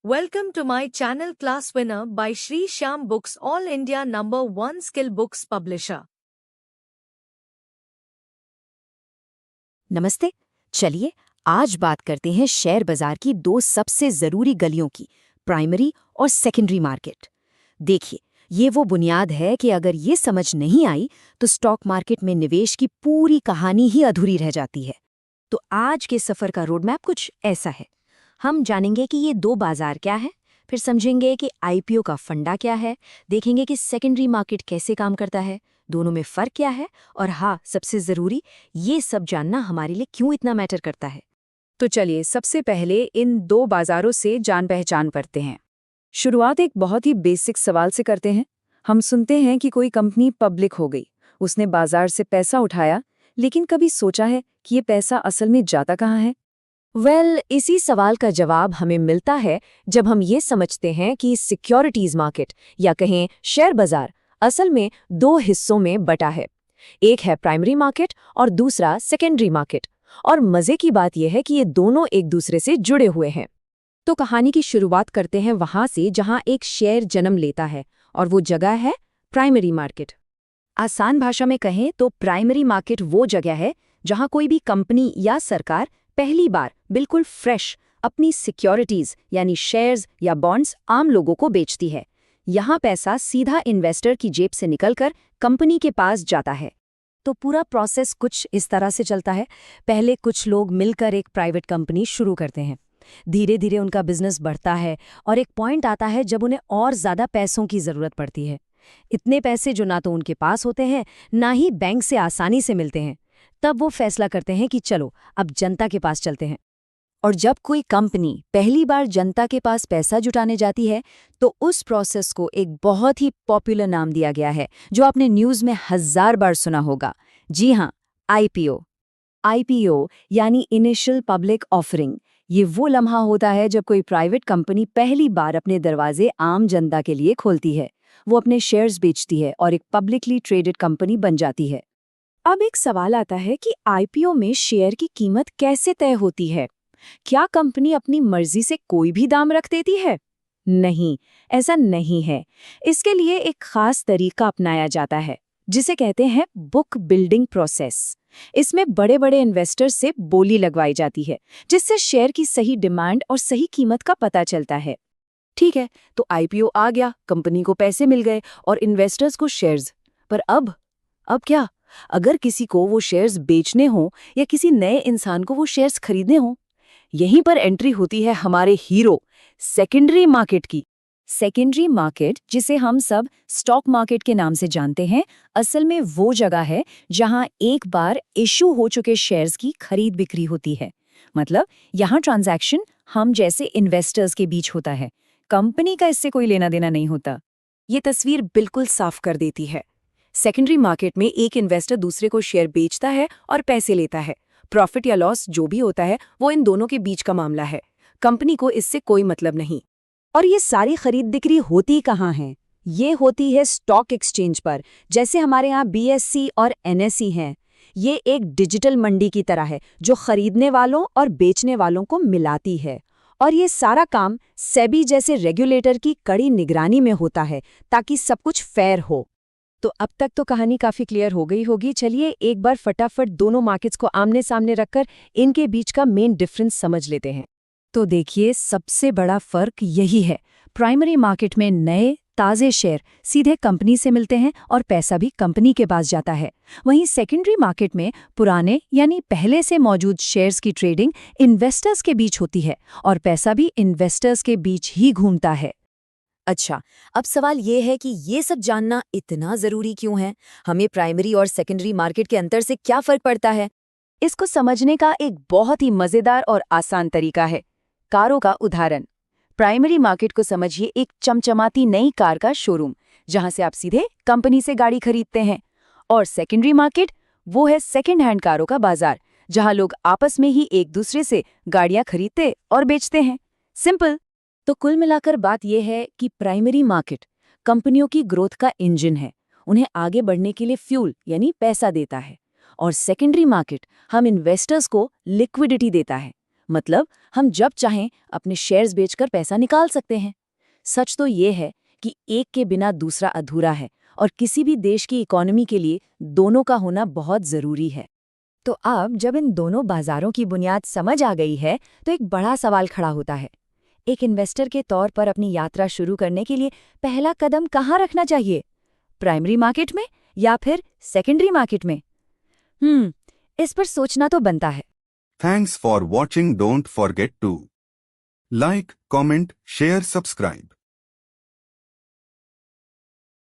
Welcome to my channel Class Winner by Shri Shyam Books, All India #1 skill books publisher. नमस्ते। चलिए आज बात करते हैं शेयर बाजार की दो सबसे जरूरी गलियों की, प्राइमरी और सेकेंडरी मार्केट। देखिए, ये वो बुनियाद है कि अगर ये समझ नहीं आई तो स्टॉक मार्केट में निवेश की पूरी कहानी ही अधूरी रह जाती है। तो आज के सफर का रोड मैप कुछ ऐसा है। हम जानेंगे कि ये दो बाजार क्या है, फिर समझेंगे कि आईपीओ का फंडा क्या है, देखेंगे कि सेकेंडरी मार्केट कैसे काम करता है, दोनों में फ़र्क क्या है, और हाँ, सबसे ज़रूरी, ये सब जानना हमारे लिए क्यों इतना मैटर करता है। तो चलिए सबसे पहले इन दो बाजारों से जान पहचान करते हैं। शुरुआत एक बहुत ही बेसिक सवाल से करते हैं। हम सुनते हैं कि कोई कंपनी पब्लिक हो गई, उसने बाजार से पैसा उठाया, लेकिन कभी सोचा है कि ये पैसा असल में जाता कहाँ है? इसी सवाल का जवाब हमें मिलता है जब हम ये समझते हैं कि सिक्योरिटीज मार्केट या कहें शेयर बाजार असल में दो हिस्सों में बटा है। एक है प्राइमरी मार्केट और दूसरा सेकेंडरी मार्केट। और मजे की बात यह है कि ये दोनों एक दूसरे से जुड़े हुए हैं। तो कहानी की शुरुआत करते हैं वहां से जहां एक शेयर जन्म लेता है, और वो जगह है प्राइमरी मार्केट। आसान भाषा में कहें तो प्राइमरी मार्केट वो जगह है जहां कोई भी कंपनी या सरकार पहली बार बिल्कुल फ्रेश अपनी सिक्योरिटीज यानी शेयर्स या बॉन्ड्स आम लोगों को बेचती है। यहाँ पैसा सीधा इन्वेस्टर की जेब से निकलकर कंपनी के पास जाता है। तो पूरा प्रोसेस कुछ इस तरह से चलता है। पहले कुछ लोग मिलकर एक प्राइवेट कंपनी शुरू करते हैं। धीरे धीरे उनका बिजनेस बढ़ता है और एक पॉइंट आता है जब उन्हें और ज़्यादा पैसों की ज़रूरत पड़ती है। इतने पैसे जो ना तो उनके पास होते हैं, ना ही बैंक से आसानी से मिलते हैं। तब वो फैसला करते हैं कि चलो अब जनता के पास चलते हैं। और जब कोई कंपनी पहली बार जनता के पास पैसा जुटाने जाती है तो उस प्रोसेस को एक बहुत ही पॉपुलर नाम दिया गया है जो आपने न्यूज़ में 1000 बार सुना होगा। जी हाँ, आईपीओ। आईपीओ यानी इनिशियल पब्लिक ऑफरिंग। ये वो लम्हा होता है जब कोई प्राइवेट कंपनी पहली बार अपने दरवाजे आम जनता के लिए खोलती है। वो अपने शेयर्स बेचती है और एक पब्लिकली ट्रेडेड कंपनी बन जाती है। अब एक सवाल आता है कि आईपीओ में शेयर की कीमत कैसे तय होती है? क्या कंपनी अपनी मर्जी से कोई भी दाम रख देती है? नहीं, ऐसा नहीं है। इसके लिए एक खास तरीका अपनाया जाता है जिसे कहते हैं बुक बिल्डिंग प्रोसेस। इसमें बड़े बड़े इन्वेस्टर्स से बोली लगवाई जाती है जिससे शेयर की सही डिमांड और सही कीमत का पता चलता है। ठीक है, तो आईपीओ आ गया, कंपनी को पैसे मिल गए और इन्वेस्टर्स को शेयर्स। पर अब क्या? अगर किसी को वो शेयर्स बेचने हों या किसी नए इंसान को वो शेयर्स खरीदने हों, यहीं पर एंट्री होती है हमारे हीरो सेकेंडरी मार्केट की। सेकेंडरी मार्केट, जिसे हम सब स्टॉक मार्केट के नाम से जानते हैं, असल में वो जगह है जहां एक बार इशू हो चुके शेयर्स की खरीद बिक्री होती है। मतलब यहाँ ट्रांजैक्शन हम जैसे इन्वेस्टर्स के बीच होता है, कंपनी का इससे कोई लेना देना नहीं होता। ये तस्वीर बिल्कुल साफ कर देती है। सेकेंडरी मार्केट में एक इन्वेस्टर दूसरे को शेयर बेचता है और पैसे लेता है। प्रॉफिट या लॉस जो भी होता है वो इन दोनों के बीच का मामला है, कंपनी को इससे कोई मतलब नहीं। और ये सारी खरीद बिक्री होती कहाँ है? ये होती है स्टॉक एक्सचेंज पर, जैसे हमारे यहाँ बीएससी और एनएसई हैं। ये एक डिजिटल मंडी की तरह है जो खरीदने वालों और बेचने वालों को मिलाती है। और ये सारा काम सेबी जैसे रेगुलेटर की कड़ी निगरानी में होता है ताकि सब कुछ फेयर हो। तो अब तक तो कहानी काफी क्लियर हो गई होगी। चलिए एक बार फटाफट दोनों मार्केट्स को आमने सामने रखकर इनके बीच का मेन डिफरेंस समझ लेते हैं। तो देखिए, सबसे बड़ा फर्क यही है। प्राइमरी मार्केट में नए ताज़े शेयर सीधे कंपनी से मिलते हैं और पैसा भी कंपनी के पास जाता है। वहीं सेकेंडरी मार्केट में पुराने यानी पहले से मौजूद शेयर्स की ट्रेडिंग इन्वेस्टर्स के बीच होती है और पैसा भी इन्वेस्टर्स के बीच ही घूमता है। अच्छा, अब सवाल ये है कि ये सब जानना इतना ज़रूरी क्यों है? हमें प्राइमरी और सेकेंडरी मार्केट के अंतर से क्या फ़र्क पड़ता है? इसको समझने का एक बहुत ही मज़ेदार और आसान तरीका है। कारों का उदाहरण। प्राइमरी मार्केट को समझिए एक चमचमाती नई कार का शोरूम, जहां से आप सीधे कंपनी से गाड़ी खरीदते हैं। और सेकेंडरी मार्केट वो है सेकेंड हैंड कारों का बाजार, जहां लोग आपस में ही एक दूसरे से गाड़ियां खरीदते और बेचते हैं। सिंपल। तो कुल मिलाकर बात यह है कि प्राइमरी मार्केट कंपनियों की ग्रोथ का इंजन है, उन्हें आगे बढ़ने के लिए फ्यूल यानी पैसा देता है। और सेकेंडरी मार्केट हम इन्वेस्टर्स को लिक्विडिटी देता है, मतलब हम जब चाहें अपने शेयर्स बेचकर पैसा निकाल सकते हैं। सच तो ये है कि एक के बिना दूसरा अधूरा है और किसी भी देश की इकोनॉमी के लिए दोनों का होना बहुत जरूरी है। तो अब जब इन दोनों बाजारों की बुनियाद समझ आ गई है, तो एक बड़ा सवाल खड़ा होता है। एक इन्वेस्टर के तौर पर अपनी यात्रा शुरू करने के लिए पहला कदम कहाँ रखना चाहिए? प्राइमरी मार्केट में या फिर सेकेंडरी मार्केट में? इस पर सोचना तो बनता है। Thanks for watching. Don't forget to like, comment, share, subscribe.